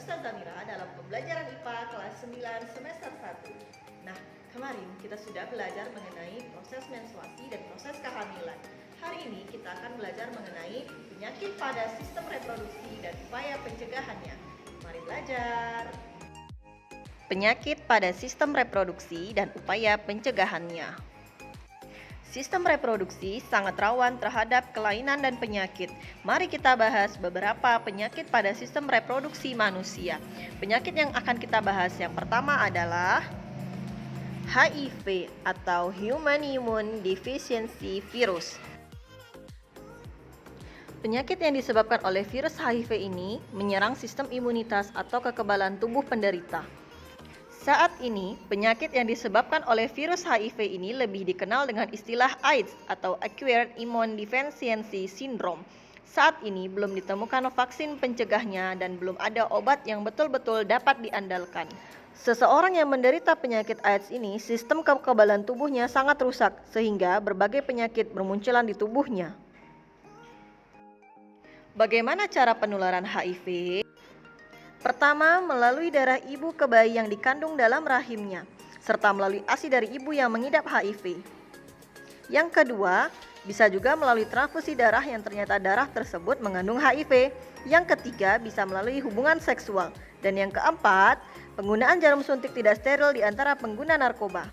Ustazah Mira dalam pembelajaran IPA kelas 9 semester 1. Nah, kemarin kita sudah belajar mengenai proses menstruasi dan proses kehamilan. Hari ini kita akan belajar mengenai penyakit pada sistem reproduksi dan upaya pencegahannya. Mari belajar. Penyakit pada sistem reproduksi dan upaya pencegahannya. Sistem reproduksi sangat rawan terhadap kelainan dan penyakit. Mari kita bahas beberapa penyakit pada sistem reproduksi manusia. Penyakit yang akan kita bahas yang pertama adalah HIV atau Human Immune Deficiency Virus. Penyakit yang disebabkan oleh virus HIV ini menyerang sistem imunitas atau kekebalan tubuh penderita. Saat ini, penyakit yang disebabkan oleh virus HIV ini lebih dikenal dengan istilah AIDS atau Acquired Immune Deficiency Syndrome. Saat ini belum ditemukan vaksin pencegahnya dan belum ada obat yang betul-betul dapat diandalkan. Seseorang yang menderita penyakit AIDS ini, sistem kekebalan tubuhnya sangat rusak sehingga berbagai penyakit bermunculan di tubuhnya. Bagaimana cara penularan HIV? Pertama, melalui darah ibu ke bayi yang dikandung dalam rahimnya, serta melalui ASI dari ibu yang mengidap HIV. Yang kedua, bisa juga melalui transfusi darah yang ternyata darah tersebut mengandung HIV. Yang ketiga, bisa melalui hubungan seksual. Dan yang keempat, penggunaan jarum suntik tidak steril di antara pengguna narkoba.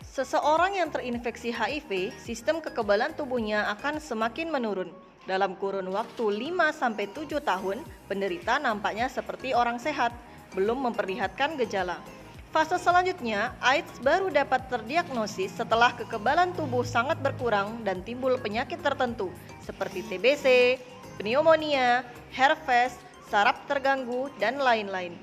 Seseorang yang terinfeksi HIV, sistem kekebalan tubuhnya akan semakin menurun. Dalam kurun waktu 5-7 tahun, penderita nampaknya seperti orang sehat, belum memperlihatkan gejala. Fase selanjutnya, AIDS baru dapat terdiagnosis setelah kekebalan tubuh sangat berkurang dan timbul penyakit tertentu seperti TBC, pneumonia, herpes, saraf terganggu, dan lain-lain.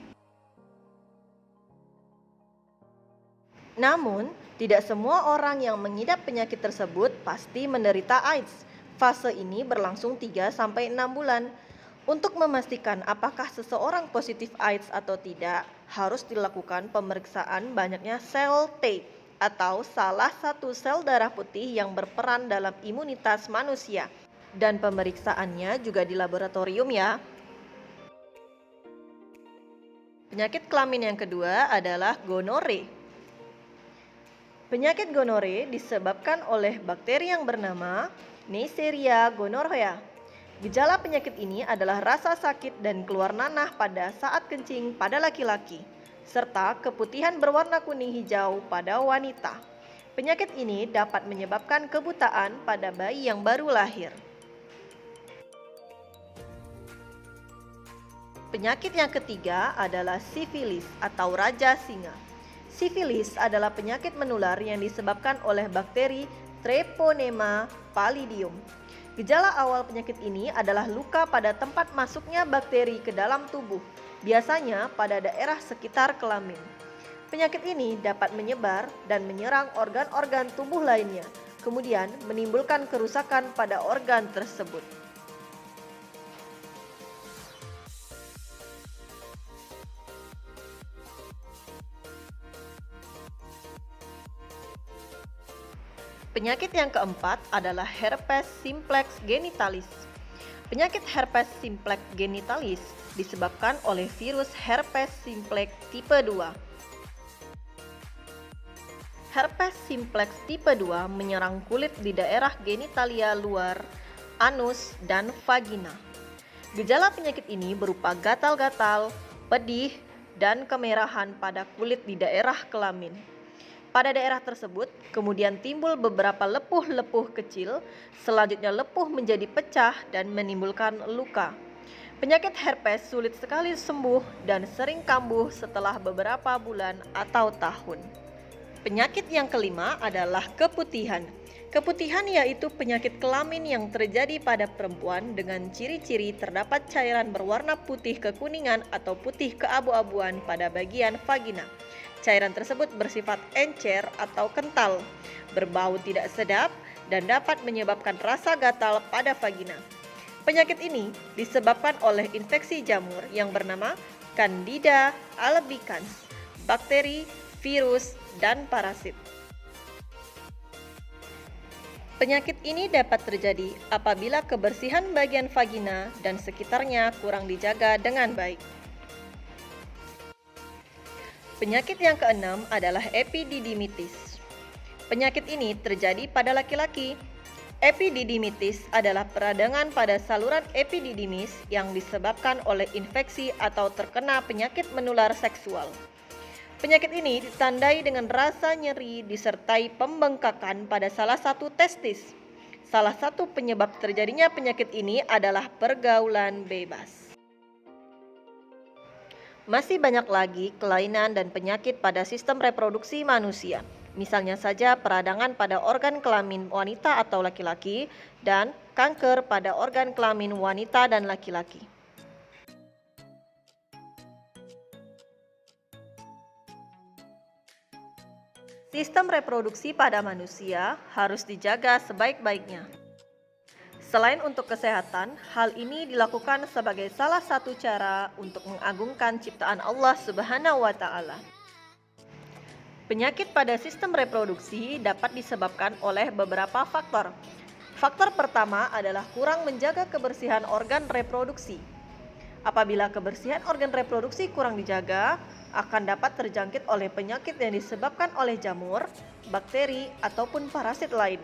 Namun, tidak semua orang yang mengidap penyakit tersebut pasti menderita AIDS. Fase ini berlangsung 3-6 bulan. Untuk memastikan apakah seseorang positif AIDS atau tidak, harus dilakukan pemeriksaan banyaknya sel T atau salah satu sel darah putih yang berperan dalam imunitas manusia. Dan pemeriksaannya juga di laboratorium ya. Penyakit kelamin yang kedua adalah gonore. Penyakit gonore disebabkan oleh bakteri yang bernama Neisseria gonorrhea. Gejala penyakit ini adalah rasa sakit dan keluar nanah pada saat kencing pada laki-laki, serta keputihan berwarna kuning hijau pada wanita. Penyakit ini dapat menyebabkan kebutaan pada bayi yang baru lahir. Penyakit yang ketiga adalah sifilis atau raja singa. Sifilis adalah penyakit menular yang disebabkan oleh bakteri Treponema pallidum. Gejala awal penyakit ini adalah luka pada tempat masuknya bakteri ke dalam tubuh, biasanya pada daerah sekitar kelamin. Penyakit ini dapat menyebar dan menyerang organ-organ tubuh lainnya, kemudian menimbulkan kerusakan pada organ tersebut. Penyakit yang keempat adalah herpes simplex genitalis. Penyakit herpes simplex genitalis disebabkan oleh virus herpes simplex tipe 2. Herpes simplex tipe 2 menyerang kulit di daerah genitalia luar, anus, dan vagina. Gejala penyakit ini berupa gatal-gatal, pedih, dan kemerahan pada kulit di daerah kelamin. Pada daerah tersebut, kemudian timbul beberapa lepuh-lepuh kecil, selanjutnya lepuh menjadi pecah dan menimbulkan luka. Penyakit herpes sulit sekali sembuh dan sering kambuh setelah beberapa bulan atau tahun. Penyakit yang kelima adalah keputihan. Keputihan yaitu penyakit kelamin yang terjadi pada perempuan dengan ciri-ciri terdapat cairan berwarna putih kekuningan atau putih keabu-abuan pada bagian vagina. Cairan tersebut bersifat encer atau kental, berbau tidak sedap, dan dapat menyebabkan rasa gatal pada vagina. Penyakit ini disebabkan oleh infeksi jamur yang bernama Candida albicans, bakteri, virus, dan parasit. Penyakit ini dapat terjadi apabila kebersihan bagian vagina dan sekitarnya kurang dijaga dengan baik. Penyakit yang keenam adalah epididymitis. Penyakit ini terjadi pada laki-laki. Epididymitis adalah peradangan pada saluran epididymis yang disebabkan oleh infeksi atau terkena penyakit menular seksual. Penyakit ini ditandai dengan rasa nyeri disertai pembengkakan pada salah satu testis. Salah satu penyebab terjadinya penyakit ini adalah pergaulan bebas. Masih banyak lagi kelainan dan penyakit pada sistem reproduksi manusia. Misalnya saja peradangan pada organ kelamin wanita atau laki-laki dan kanker pada organ kelamin wanita dan laki-laki. Sistem reproduksi pada manusia harus dijaga sebaik-baiknya. Selain untuk kesehatan, hal ini dilakukan sebagai salah satu cara untuk mengagungkan ciptaan Allah Subhanahu wa Ta'ala. Penyakit pada sistem reproduksi dapat disebabkan oleh beberapa faktor. Faktor pertama adalah kurang menjaga kebersihan organ reproduksi. Apabila kebersihan organ reproduksi kurang dijaga, akan dapat terjangkit oleh penyakit yang disebabkan oleh jamur, bakteri, ataupun parasit lain.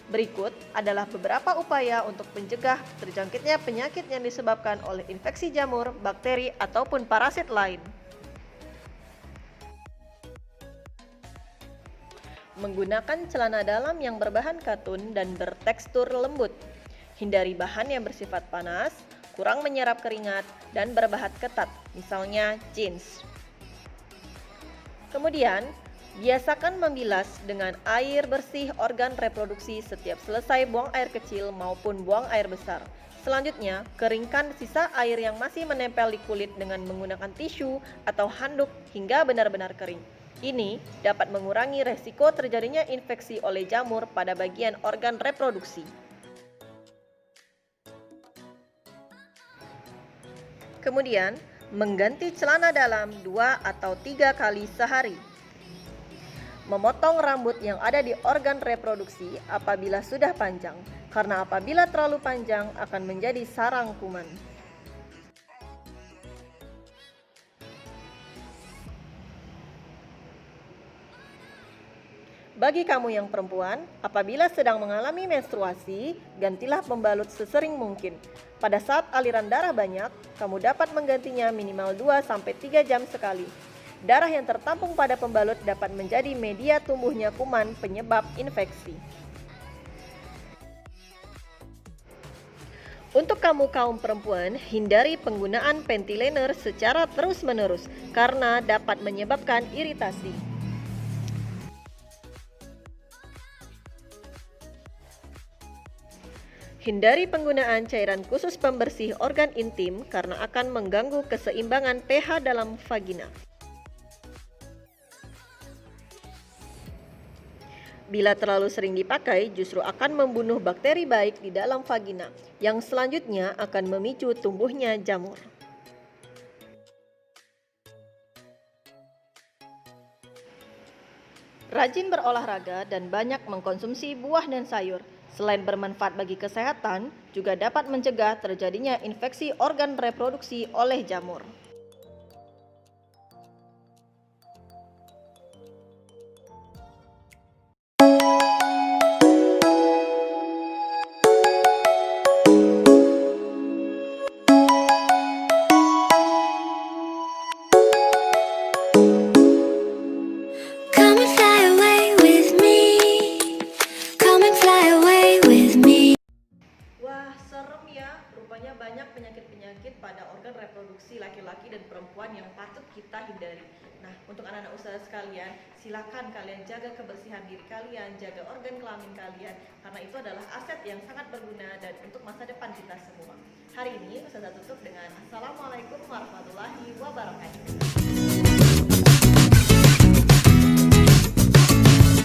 Berikut adalah beberapa upaya untuk mencegah terjangkitnya penyakit yang disebabkan oleh infeksi jamur, bakteri, ataupun parasit lain. Menggunakan celana dalam yang berbahan katun dan bertekstur lembut. Hindari bahan yang bersifat panas, kurang menyerap keringat, dan berbahan ketat, misalnya jeans. Kemudian, biasakan membilas dengan air bersih organ reproduksi setiap selesai buang air kecil maupun buang air besar. Selanjutnya, keringkan sisa air yang masih menempel di kulit dengan menggunakan tisu atau handuk hingga benar-benar kering. Ini dapat mengurangi resiko terjadinya infeksi oleh jamur pada bagian organ reproduksi. Kemudian, mengganti celana dalam 2 atau 3 kali sehari. Memotong rambut yang ada di organ reproduksi apabila sudah panjang, karena apabila terlalu panjang akan menjadi sarang kuman. Bagi kamu yang perempuan, apabila sedang mengalami menstruasi, gantilah pembalut sesering mungkin. Pada saat aliran darah banyak, kamu dapat menggantinya minimal 2-3 jam sekali. Darah yang tertampung pada pembalut dapat menjadi media tumbuhnya kuman penyebab infeksi. Untuk kamu kaum perempuan, hindari penggunaan panty liner secara terus-menerus karena dapat menyebabkan iritasi. Hindari penggunaan cairan khusus pembersih organ intim karena akan mengganggu keseimbangan pH dalam vagina. Bila terlalu sering dipakai, justru akan membunuh bakteri baik di dalam vagina, yang selanjutnya akan memicu tumbuhnya jamur. Rajin berolahraga dan banyak mengkonsumsi buah dan sayur. Selain bermanfaat bagi kesehatan, juga dapat mencegah terjadinya infeksi organ reproduksi oleh jamur. Rupanya banyak penyakit-penyakit pada organ reproduksi laki-laki dan perempuan yang patut kita hindari. Nah, untuk anak-anak usaha sekalian, silakan kalian jaga kebersihan diri kalian, jaga organ kelamin kalian, karena itu adalah aset yang sangat berguna dan untuk masa depan kita semua. Hari ini Ustazah tutup dengan Assalamualaikum warahmatullahi wabarakatuh.